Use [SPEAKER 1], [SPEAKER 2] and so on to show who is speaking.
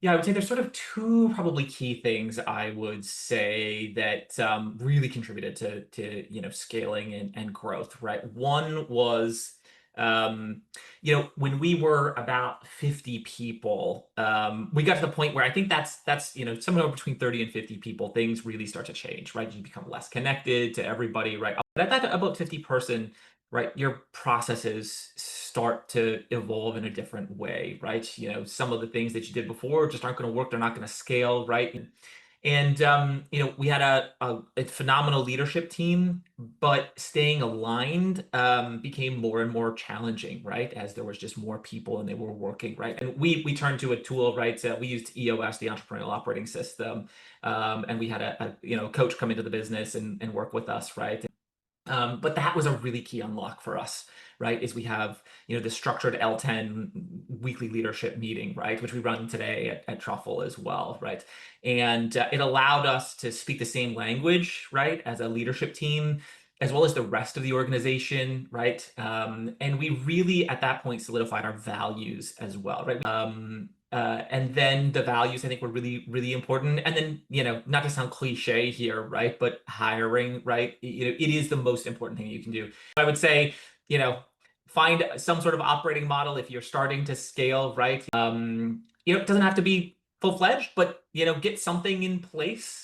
[SPEAKER 1] Yeah, I would say there's sort of two probably key things I would say that really contributed to scaling and growth, right? One was when we were about 50 people, we got to the point where I think that's somewhere between 30 and 50 people, things really start to change, right? You become less connected to everybody, right? But at that about 50 person, right, your processes start to evolve in a different way, right? Some of the things that you did before just aren't going to work. They're not going to scale, right? And we had a phenomenal leadership team, but staying aligned became more and more challenging, right? As there was just more people and they were working, right? And we turned to a tool, right? So we used EOS, the Entrepreneurial Operating System, and we had a coach come into the business and work with us, right? But that was a really key unlock for us, right? Is we have, the structured L10 weekly leadership meeting, right? Which we run today at Truffle as well, right? And it allowed us to speak the same language, right? As a leadership team, as well as the rest of the organization, right? And we really, at that point, solidified our values as well, right? And then the values I think were really, really important. And then, not to sound cliche here, right? But hiring, right? It is the most important thing you can do. I would say, you know, find some sort of operating model if you're starting to scale, right? It doesn't have to be full-fledged, but get something in place